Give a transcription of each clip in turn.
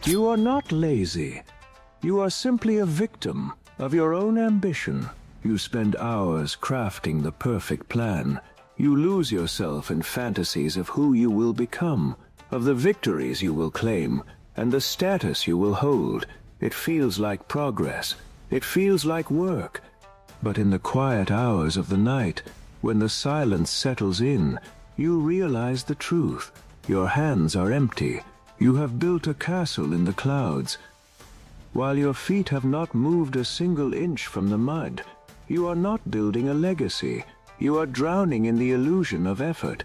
You are not lazy. You are simply a victim of your own ambition. You spend hours crafting the perfect plan. You lose yourself in fantasies of who you will become, of the victories you will claim, and the status you will hold. It feels like progress. It feels like work. But in the quiet hours of the night, when the silence settles in, you realize the truth. Your hands are empty. You have built a castle in the clouds. While your feet have not moved a single inch from the mud, you are not building a legacy. You are drowning in the illusion of effort.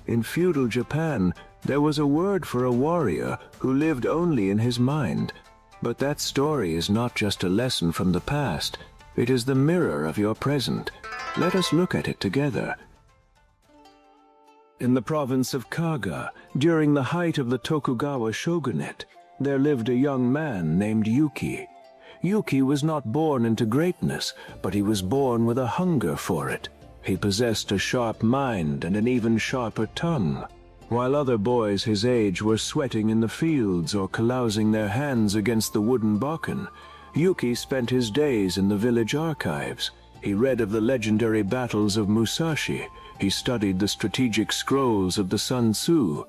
In feudal Japan, there was a word for a warrior who lived only in his mind. But that story is not just a lesson from the past. It is the mirror of your present. Let us look at it together. In the province of Kaga, during the height of the Tokugawa shogunate, there lived a young man named Yuki. Yuki was not born into greatness, but he was born with a hunger for it. He possessed a sharp mind and an even sharper tongue. While other boys his age were sweating in the fields or carousing their hands against the wooden bokken, Yuki spent his days in the village archives. He read of the legendary battles of Musashi. He studied the strategic scrolls of the Sun Tzu.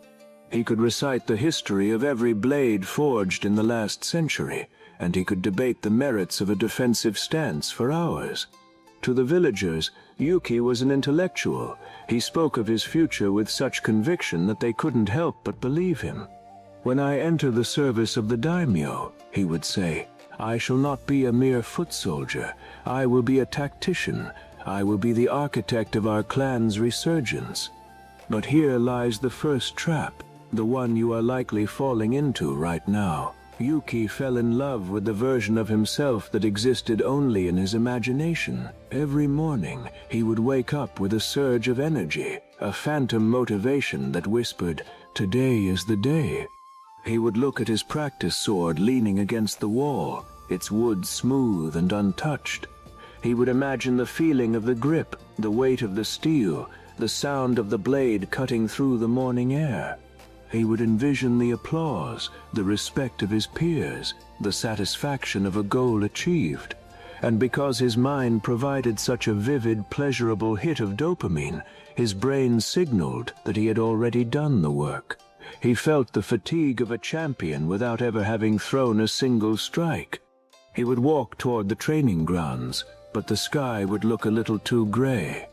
He could recite the history of every blade forged in the last century, and he could debate the merits of a defensive stance for hours. To the villagers, Yuki was an intellectual. He spoke of his future with such conviction that they couldn't help but believe him. "When I enter the service of the daimyo," he would say, "I shall not be a mere foot soldier. I will be a tactician. I will be the architect of our clan's resurgence." But here lies the first trap, the one you are likely falling into right now. Yuki fell in love with the version of himself that existed only in his imagination. Every morning, he would wake up with a surge of energy, a phantom motivation that whispered, "Today is the day." He would look at his practice sword leaning against the wall, its wood smooth and untouched. He would imagine the feeling of the grip, the weight of the steel, the sound of the blade cutting through the morning air. He would envision the applause, the respect of his peers, the satisfaction of a goal achieved. And because his mind provided such a vivid, pleasurable hit of dopamine, his brain signaled that he had already done the work. He felt the fatigue of a champion without ever having thrown a single strike. He would walk toward the training grounds, but the sky would look a little too gray.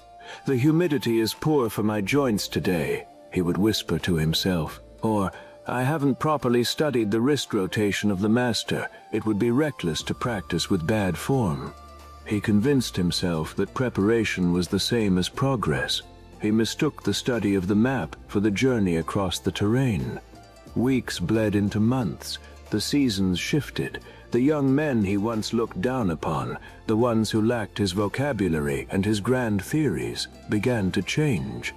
"The humidity is poor for my joints today," he would whisper to himself. Or, "I haven't properly studied the wrist rotation of the master. It would be reckless to practice with bad form." He convinced himself that preparation was the same as progress. He mistook the study of the map for the journey across the terrain. Weeks bled into months. The seasons shifted. The young men he once looked down upon, the ones who lacked his vocabulary and his grand theories, began to change.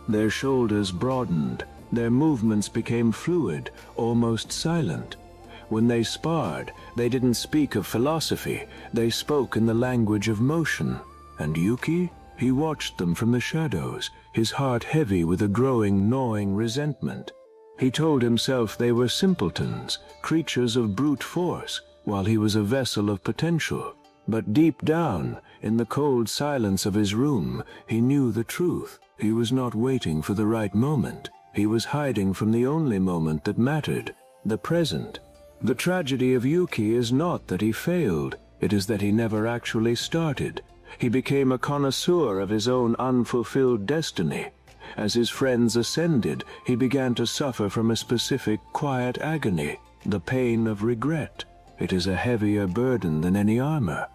Their shoulders broadened. Their movements became fluid, almost silent. When they sparred, they didn't speak of philosophy. They spoke in the language of motion. And Yuki? He watched them from the shadows, his heart heavy with a growing, gnawing resentment. He told himself they were simpletons, creatures of brute force, while he was a vessel of potential. But deep down, in the cold silence of his room, he knew the truth. He was not waiting for the right moment. He was hiding from the only moment that mattered, the present. The tragedy of Yuki is not that he failed, it is that he never actually started. He became a connoisseur of his own unfulfilled destiny. As his friends ascended, he began to suffer from a specific quiet agony, the pain of regret. It is a heavier burden than any armor.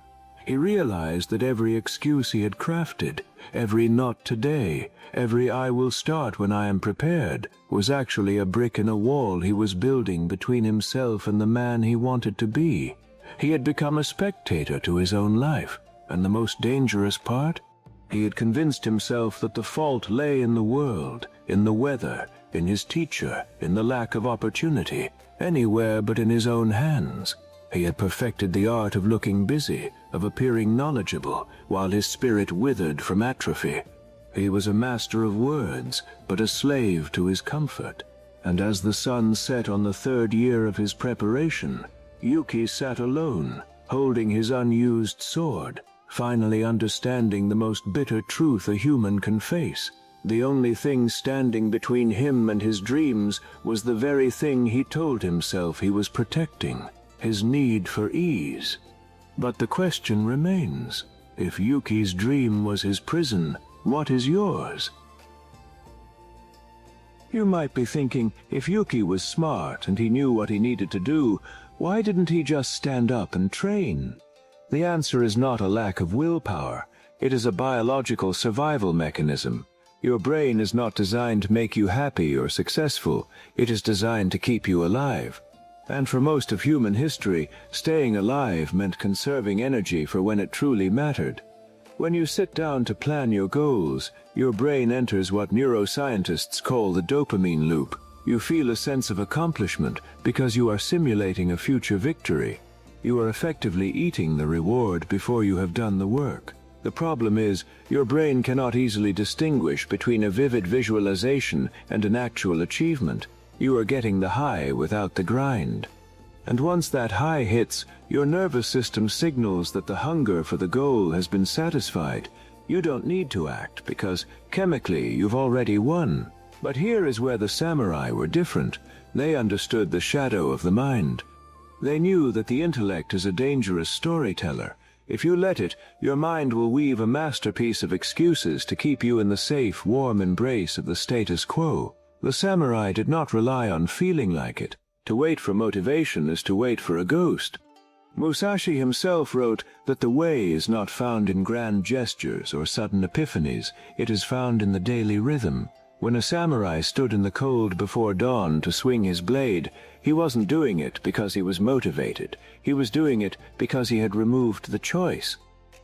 He realized that every excuse he had crafted, every "not today," every "I will start when I am prepared," was actually a brick in a wall he was building between himself and the man he wanted to be. He had become a spectator to his own life, and the most dangerous part? He had convinced himself that the fault lay in the world, in the weather, in his teacher, in the lack of opportunity, anywhere but in his own hands. He had perfected the art of looking busy, of appearing knowledgeable, while his spirit withered from atrophy. He was a master of words, but a slave to his comfort. and as the sun set on the third year of his preparation, Yuki sat alone, holding his unused sword, finally understanding the most bitter truth a human can face. The only thing standing between him and his dreams was the very thing he told himself he was protecting, his need for ease. But the question remains, if Yuki's dream was his prison, what is yours? You might be thinking, if Yuki was smart and he knew what he needed to do, why didn't he just stand up and train? The answer is not a lack of willpower. It is a biological survival mechanism. Your brain is not designed to make you happy or successful. It is designed to keep you alive. And for most of human history, staying alive meant conserving energy for when it truly mattered. When you sit down to plan your goals, your brain enters what neuroscientists call the dopamine loop. You feel a sense of accomplishment because you are simulating a future victory. You are effectively eating the reward before you have done the work. The problem is, your brain cannot easily distinguish between a vivid visualization and an actual achievement. You are getting the high without the grind. And once that high hits, your nervous system signals that the hunger for the goal has been satisfied. You don't need to act because, chemically, you've already won. But here is where the samurai were different. They understood the shadow of the mind. They knew that the intellect is a dangerous storyteller. If you let it, your mind will weave a masterpiece of excuses to keep you in the safe, warm embrace of the status quo. The samurai did not rely on feeling like it. To wait for motivation is to wait for a ghost. Musashi himself wrote that the way is not found in grand gestures or sudden epiphanies. It is found in the daily rhythm. When a samurai stood in the cold before dawn to swing his blade, he wasn't doing it because he was motivated. He was doing it because he had removed the choice.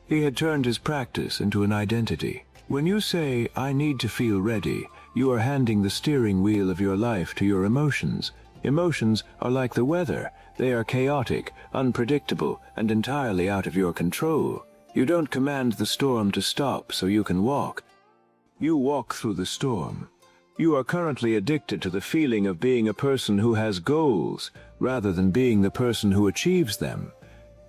He had turned his practice into an identity. When you say, "I need to feel ready," you are handing the steering wheel of your life to your emotions. Emotions are like the weather. They are chaotic, unpredictable, and entirely out of your control. You don't command the storm to stop so you can walk. You walk through the storm. You are currently addicted to the feeling of being a person who has goals, rather than being the person who achieves them.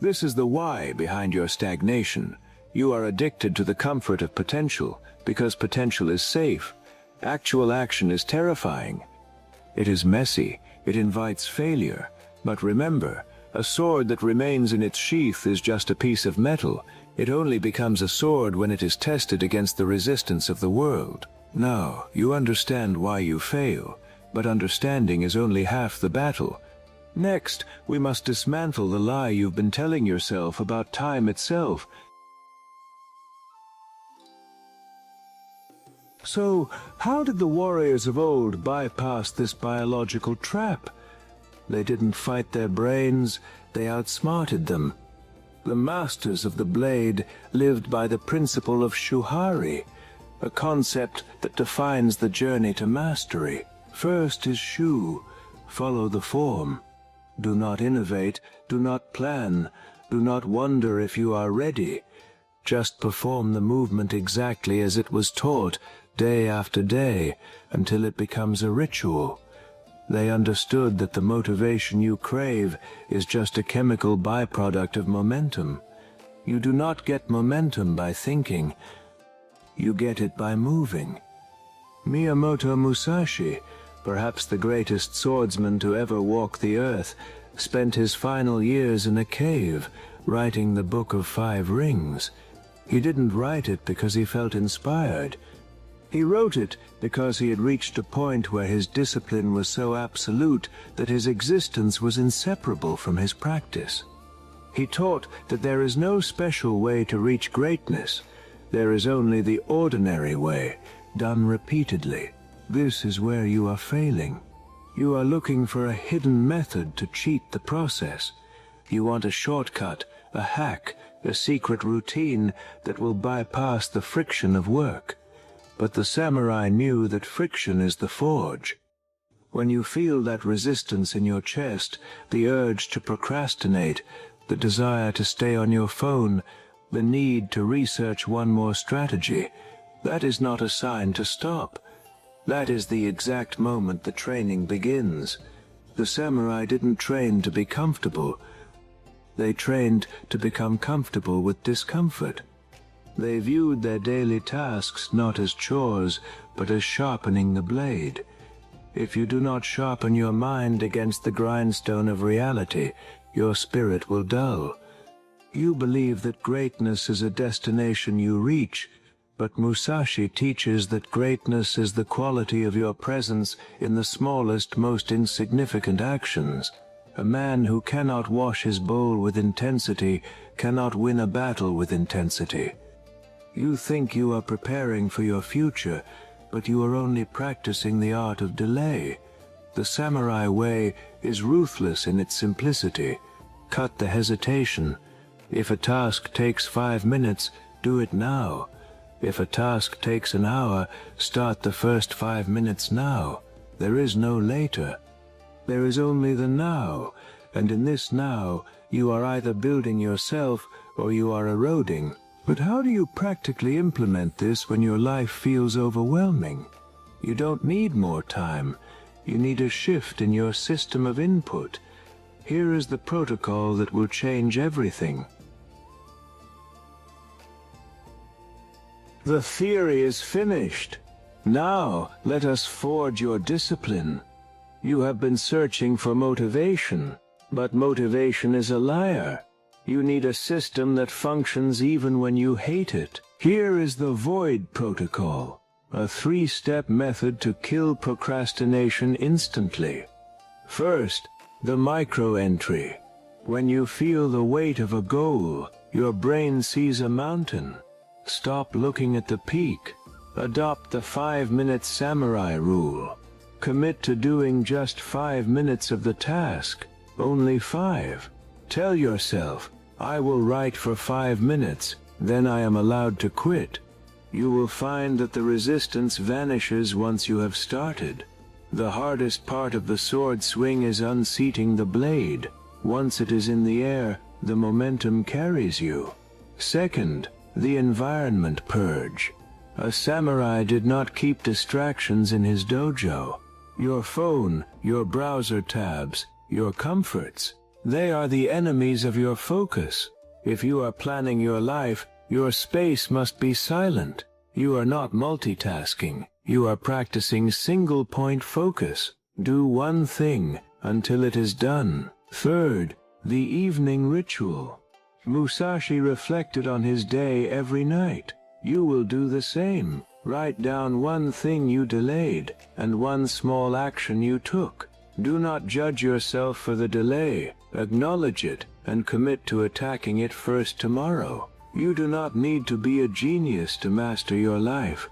This is the why behind your stagnation. You are addicted to the comfort of potential, because potential is safe. Actual action is terrifying. It is messy. It invites failure. But remember, a sword that remains in its sheath is just a piece of metal. It only becomes a sword when it is tested against the resistance of the world. Now, you understand why you fail, but understanding is only half the battle. Next, we must dismantle the lie you've been telling yourself about time itself. So, how did the warriors of old bypass this biological trap? They didn't fight their brains, they outsmarted them. The masters of the blade lived by the principle of shuhari, a concept that defines the journey to mastery. First is shu, follow the form. Do not innovate, do not plan, do not wonder if you are ready. Just perform the movement exactly as it was taught, day after day, until it becomes a ritual. They understood that the motivation you crave is just a chemical byproduct of momentum. You do not get momentum by thinking. You get it by moving. Miyamoto Musashi, perhaps the greatest swordsman to ever walk the earth, spent his final years in a cave, writing the Book of 5 Rings. He didn't write it because he felt inspired. He wrote it because he had reached a point where his discipline was so absolute that his existence was inseparable from his practice. He taught that there is no special way to reach greatness. There is only the ordinary way, done repeatedly. This is where you are failing. You are looking for a hidden method to cheat the process. You want a shortcut, a hack, a secret routine that will bypass the friction of work. But the samurai knew that friction is the forge. When you feel that resistance in your chest, the urge to procrastinate, the desire to stay on your phone, the need to research one more strategy, that is not a sign to stop. That is the exact moment the training begins. The samurai didn't train to be comfortable. They trained to become comfortable with discomfort. They viewed their daily tasks not as chores, but as sharpening the blade. If you do not sharpen your mind against the grindstone of reality, your spirit will dull. You believe that greatness is a destination you reach, but Musashi teaches that greatness is the quality of your presence in the smallest, most insignificant actions. A man who cannot wash his bowl with intensity cannot win a battle with intensity. You think you are preparing for your future, but you are only practicing the art of delay. The samurai way is ruthless in its simplicity. Cut the hesitation. If a task takes 5 minutes, do it now. If a task takes an hour, start the first 5 minutes now. There is no later. There is only the now, and in this now, you are either building yourself or you are eroding. But how do you practically implement this when your life feels overwhelming? You don't need more time. You need a shift in your system of input. Here is the protocol that will change everything. The theory is finished. Now, let us forge your discipline. You have been searching for motivation, but motivation is a liar. You need a system that functions even when you hate it. Here is the void protocol, a 3-step method to kill procrastination instantly. First, the micro-entry. When you feel the weight of a goal, your brain sees a mountain. Stop looking at the peak. Adopt the 5-minute samurai rule. Commit to doing just 5 minutes of the task, only 5. Tell yourself, I will write for 5 minutes, then I am allowed to quit. You will find that the resistance vanishes once you have started. The hardest part of the sword swing is unseating the blade. Once it is in the air, the momentum carries you. Second, the environment purge. A samurai did not keep distractions in his dojo. Your phone, your browser tabs, your comforts, they are the enemies of your focus. If you are planning your life, your space must be silent. You are not multitasking. You are practicing single-point focus. Do one thing until it is done. Third, the evening ritual. Musashi reflected on his day every night. You will do the same. Write down one thing you delayed, and one small action you took. Do not judge yourself for the delay. Acknowledge it, and commit to attacking it first tomorrow. You do not need to be a genius to master your life.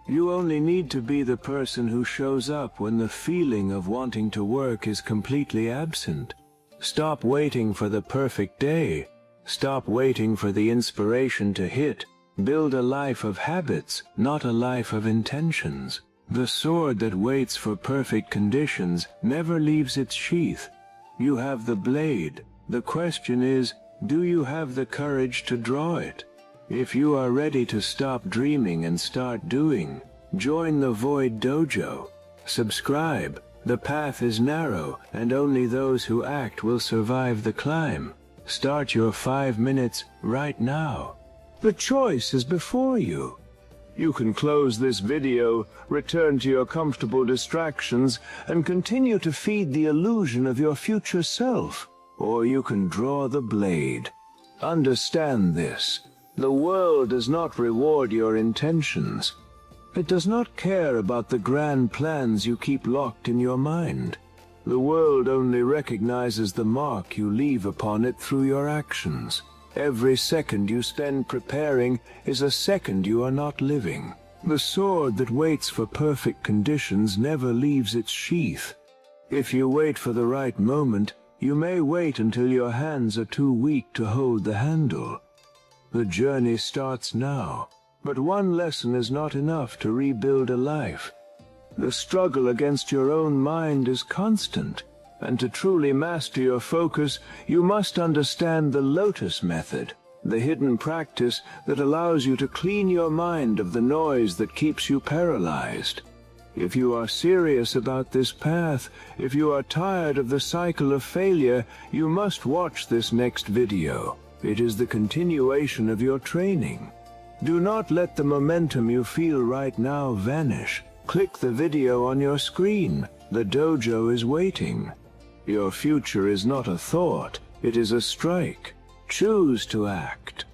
You only need to be the person who shows up when the feeling of wanting to work is completely absent. Stop waiting for the perfect day. Stop waiting for the inspiration to hit. Build a life of habits, not a life of intentions. The sword that waits for perfect conditions never leaves its sheath. You have the blade. The question is, do you have the courage to draw it? If you are ready to stop dreaming and start doing, join the Void Dojo. Subscribe. The path is narrow, and only those who act will survive the climb. Start your 5 minutes right now. The choice is before you. You can close this video, return to your comfortable distractions, and continue to feed the illusion of your future self. Or you can draw the blade. Understand this. The world does not reward your intentions. It does not care about the grand plans you keep locked in your mind. The world only recognizes the mark you leave upon it through your actions. Every second you spend preparing is a second you are not living. The sword that waits for perfect conditions never leaves its sheath. If you wait for the right moment, you may wait until your hands are too weak to hold the handle. The journey starts now, but one lesson is not enough to rebuild a life. The struggle against your own mind is constant, and to truly master your focus, you must understand the Lotus Method, the hidden practice that allows you to clean your mind of the noise that keeps you paralyzed. If you are serious about this path, if you are tired of the cycle of failure, you must watch this next video. It is the continuation of your training. Do not let the momentum you feel right now vanish. Click the video on your screen. The dojo is waiting. Your future is not a thought, it is a strike. Choose to act.